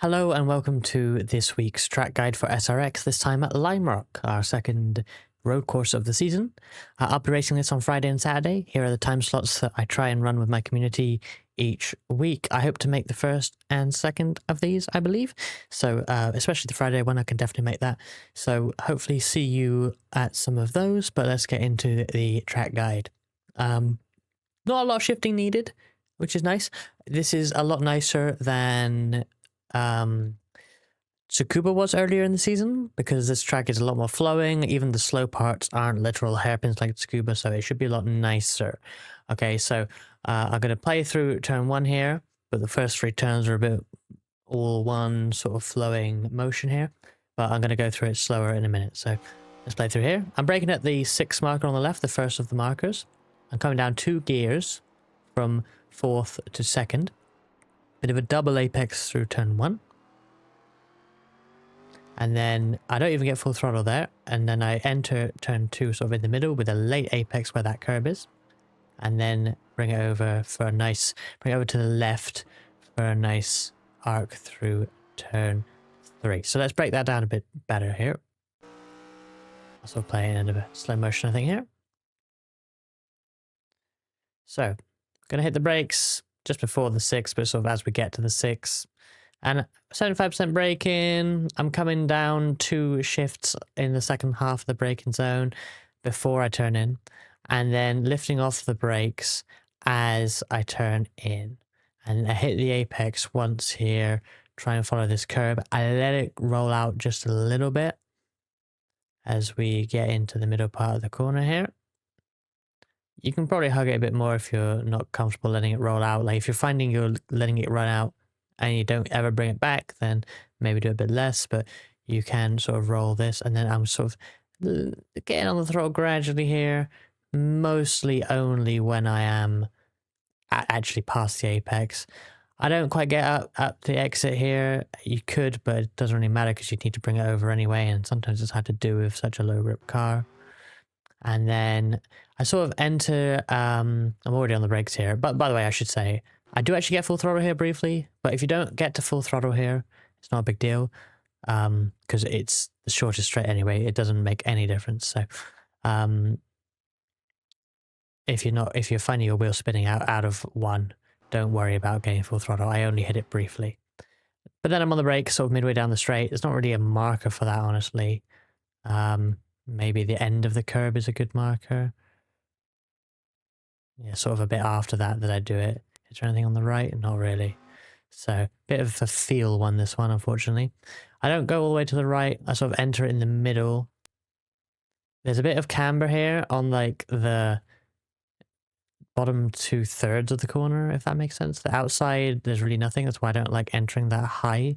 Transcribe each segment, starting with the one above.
Hello and welcome to this week's track guide for SRX, this time at Lime Rock, our second road course of the season. I'll be racing this on Friday and Saturday. Here are the time slots that I try and run with my community each week. I hope to make the first and second of these, I believe. So especially the Friday one, I can definitely make that. So hopefully see you at some of those, but let's get into the track guide. Not a lot of shifting needed, which is nice. This is a lot nicer than Tsukuba was earlier in the season, because this track is a lot more flowing. Even the slow parts aren't literal hairpins like Tsukuba, so it should be a lot nicer. Okay, so I'm going to play through turn one here, but the first three turns are a bit all one sort of flowing motion here, but I'm going to go through it slower in a minute. So let's play through here. I'm braking at the 6th marker on the left, the first of the markers. I'm coming down 2 gears from 4th to 2nd. Bit of a double apex through turn 1. And then I don't even get full throttle there. And then I enter turn 2 sort of in the middle with a late apex where that curb is. And then bring it over for a nice, bring it over to the left for a nice arc through turn 3. So let's break that down a bit better here. I'll sort of play it in a slow motion, I think, here. So, gonna hit the brakes just before the 6, but sort of as we get to the 6. And 75% braking. I'm coming down 2 shifts in the second half of the braking zone before I turn in. And then lifting off the brakes as I turn in. And I hit the apex once here. Try and follow this curb. I let it roll out just a little bit as we get into the middle part of the corner here. You can probably hug it a bit more if you're not comfortable letting it roll out. Like if you're finding you're letting it run out and you don't ever bring it back, then maybe do a bit less, but you can sort of roll this. And then I'm sort of getting on the throttle gradually here, mostly only when I am actually past the apex. I don't quite get up the exit here. You could, but it doesn't really matter because you need to bring it over anyway, and sometimes it's hard to do with such a low grip car. And then I sort of enter, I'm already on the brakes here, but by the way, I should say, I do actually get full throttle here briefly, but if you don't get to full throttle here, it's not a big deal, because it's the shortest straight anyway, it doesn't make any difference. So, if you're finding your wheel spinning out of 1, don't worry about getting full throttle. I only hit it briefly. But then I'm on the brakes sort of midway down the straight. There's not really a marker for that, honestly. Maybe the end of the curb is a good marker. Yeah, sort of a bit after that I do it. Is there anything on the right? Not really. So, bit of a feel one, this one, unfortunately. I don't go all the way to the right. I sort of enter it in the middle. There's a bit of camber here on like the bottom 2/3 of the corner, if that makes sense. The outside, there's really nothing. That's why I don't like entering that high,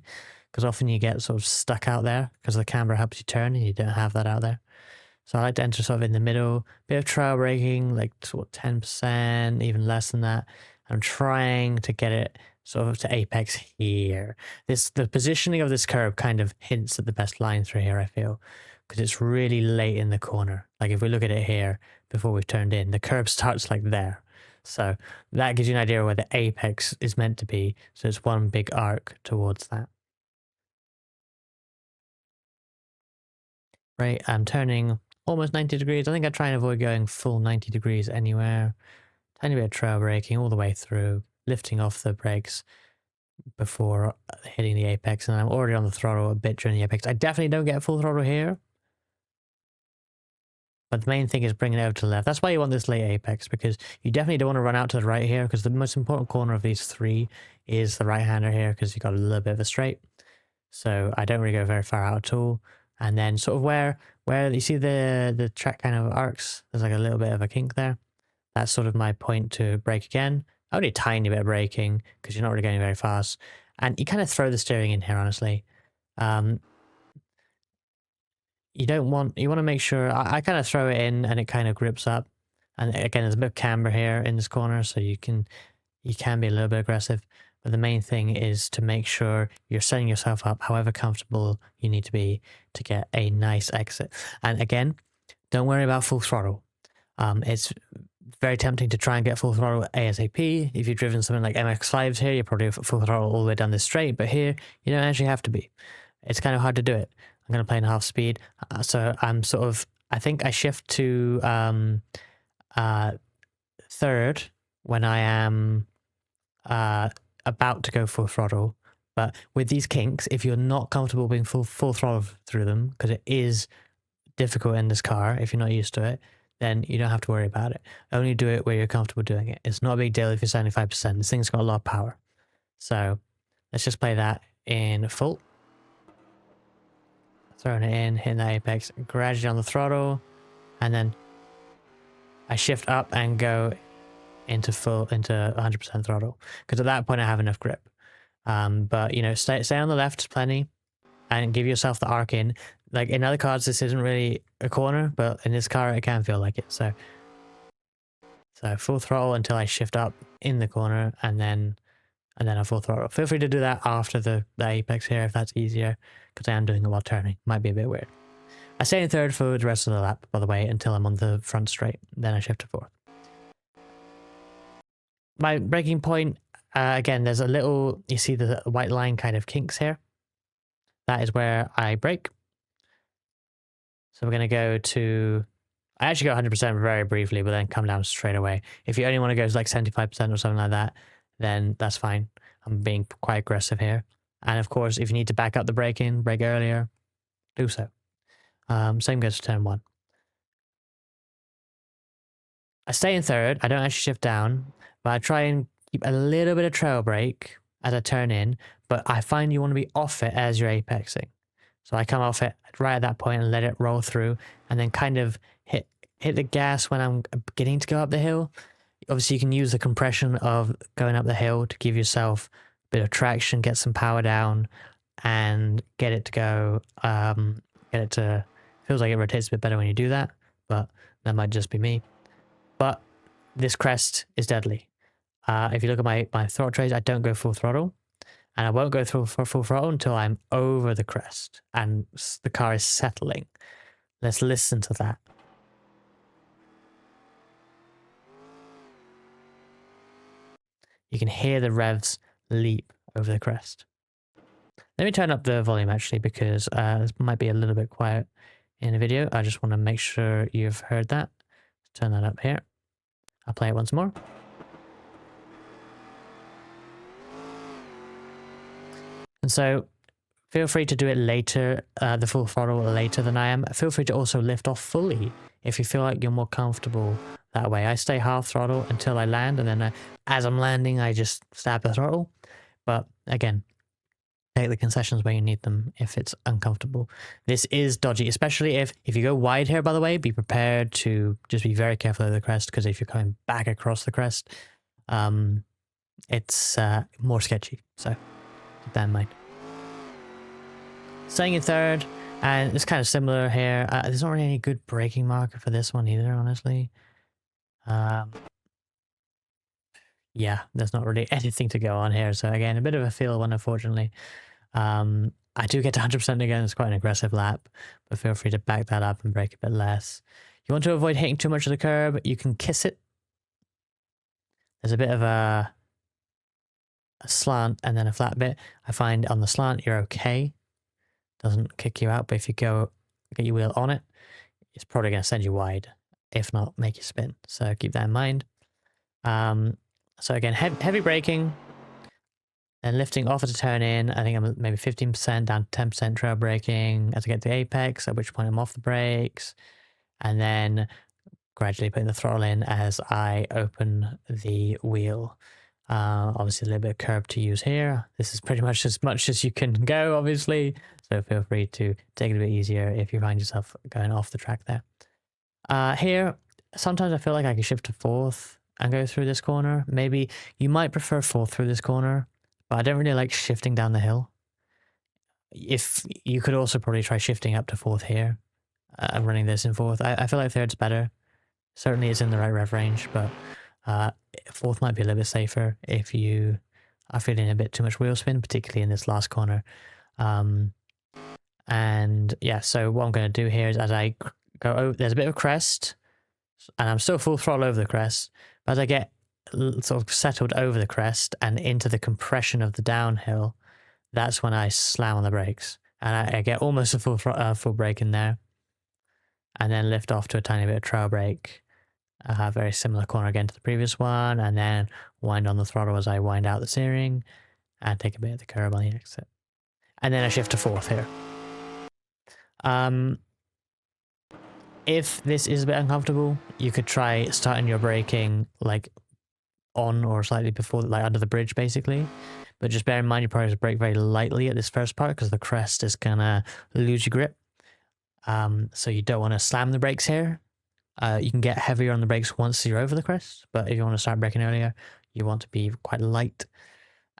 because often you get sort of stuck out there because the camber helps you turn and you don't have that out there. So I like to enter sort of in the middle, bit of trail braking, like sort of 10%, even less than that. I'm trying to get it sort of to apex here. The positioning of this curb kind of hints at the best line through here, I feel, because it's really late in the corner. Like if we look at it here before we've turned in, the curb starts like there. So that gives you an idea of where the apex is meant to be. So it's one big arc towards that. Right, I'm turning almost 90 degrees. I think I try and avoid going full 90 degrees anywhere. Tiny bit of trail braking all the way through, lifting off the brakes before hitting the apex, and I'm already on the throttle a bit during the apex. I definitely don't get full throttle here, but the main thing is bringing it over to the left. That's why you want this late apex, because you definitely don't want to run out to the right here, because the most important corner of these 3 is the right-hander here, because you've got a little bit of a straight. So I don't really go very far out at all. And then sort of where you see the track kind of arcs, there's like a little bit of a kink there. That's sort of my point to brake again. Only a tiny bit of braking because you're not really going very fast. And you kind of throw the steering in here, honestly. You want to make sure, I kind of throw it in and it kind of grips up. And again, there's a bit of camber here in this corner, so you can be a little bit aggressive. But the main thing is to make sure you're setting yourself up however comfortable you need to be to get a nice exit. And again, don't worry about full throttle. It's very tempting to try and get full throttle ASAP. If you've driven something like MX-5s here, you're probably full throttle all the way down this straight, but here, you don't actually have to be. It's kind of hard to do it. I'm going to play in half speed, so I'm sort of, I think I shift to third when I am about to go full throttle. But with these kinks, if you're not comfortable being full throttle through them, because it is difficult in this car if you're not used to it, then you don't have to worry about it. Only do it where you're comfortable doing it. It's not a big deal if you're 75%. This thing's got a lot of power. So let's just play that in full. Throwing it in, hitting that apex, gradually on the throttle, and then I shift up and go into 100% throttle, because at that point I have enough grip. But you know, stay on the left plenty, and give yourself the arc in. Like in other cars, this isn't really a corner, but in this car, it can feel like it. So full throttle until I shift up in the corner, and then a full throttle. Feel free to do that after the apex here if that's easier, because I am doing it while turning. Might be a bit weird. I stay in third for the rest of the lap, by the way, until I'm on the front straight. Then I shift to fourth. My braking point, again, there's a little, you see the white line kind of kinks here. That is where I brake. So we're going to go to, I actually go 100% very briefly, but then come down straight away. If you only want to go to like 75% or something like that, then that's fine. I'm being quite aggressive here. And of course, if you need to back up the braking, brake earlier, do so. Same goes for turn 1. I stay in third. I don't actually shift down, but I try and keep a little bit of trail brake as I turn in, but I find you want to be off it as you're apexing. So I come off it right at that point and let it roll through, and then kind of hit the gas when I'm beginning to go up the hill. Obviously, you can use the compression of going up the hill to give yourself a bit of traction, get some power down, and get it to go, feels like it rotates a bit better when you do that, but that might just be me. But this crest is deadly. If you look at my throttle trace, I don't go full throttle, and I won't go through full throttle until I'm over the crest and the car is settling. Let's listen to that. You can hear the revs leap over the crest. Let me turn up the volume actually, because this might be a little bit quiet in the video. I just want to make sure you've heard that. Turn that up here. I'll play it once more. And so feel free to do it later, the full throttle later than I am. Feel free to also lift off fully if you feel like you're more comfortable that way. I stay half throttle until I land, and then as I'm landing, I just stab the throttle. But again, take the concessions where you need them if it's uncomfortable. This is dodgy, especially if you go wide here, by the way. Be prepared to just be very careful of the crest, because if you're coming back across the crest, it's more sketchy. So keep that in mind. Staying in third, and it's kind of similar here. There's not really any good braking marker for this one either, honestly. Yeah, there's not really anything to go on here. So again, a bit of a feel one, unfortunately. I do get to 100% again. It's quite an aggressive lap, but feel free to back that up and brake a bit less. You want to avoid hitting too much of the curb, you can kiss it. There's a bit of a slant and then a flat bit. I find on the slant, you're okay. Doesn't kick you out, but if you go get your wheel on it, it's probably going to send you wide, if not make you spin. So keep that in mind. So again, heavy braking, then lifting off as a turn in. I think I'm maybe 15% down to 10% trail braking as I get to the apex, at which point I'm off the brakes, and then gradually putting the throttle in as I open the wheel. Obviously a little bit of curb to use here. This is pretty much as you can go, obviously. So feel free to take it a bit easier if you find yourself going off the track there. Here, sometimes I feel like I can shift to fourth and go through this corner. Maybe you might prefer fourth through this corner, but I don't really like shifting down the hill. If you could also probably try shifting up to fourth here and running this in fourth. I feel like third's better. Certainly it's in the right rev range, but fourth might be a little bit safer if you are feeling a bit too much wheel spin, particularly in this last corner. And yeah, so what I'm going to do here is as I go over, there's a bit of a crest. and I'm still full throttle over the crest. But as I get sort of settled over the crest and into the compression of the downhill, that's when I slam on the brakes, and I get almost a full brake in there, and then lift off to a tiny bit of trail brake. Very similar corner again to the previous one, and then wind on the throttle as I wind out the steering, and take a bit of the curb on the exit, and then I shift to fourth here. If this is a bit uncomfortable, you could try starting your braking like on or slightly before, like under the bridge basically. But just bear in mind you probably have to brake very lightly at this first part because the crest is gonna lose your grip. So you don't want to slam the brakes here. You can get heavier on the brakes once you're over the crest, but if you want to start braking earlier, you want to be quite light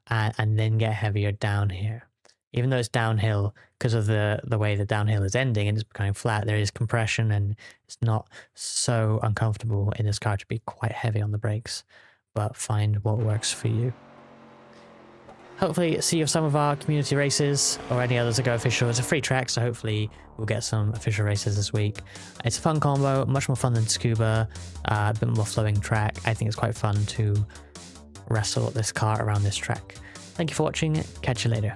and then get heavier down here. Even though it's downhill, because of the way the downhill is ending and it's becoming flat, there is compression and it's not so uncomfortable in this car to be quite heavy on the brakes, but find what works for you. Hopefully see you at some of our community races or any others that go official. It's a free track, so hopefully we'll get some official races this week. It's a fun combo, much more fun than scuba, a bit more flowing track. I think it's quite fun to wrestle this car around this track. Thank you for watching, catch you later.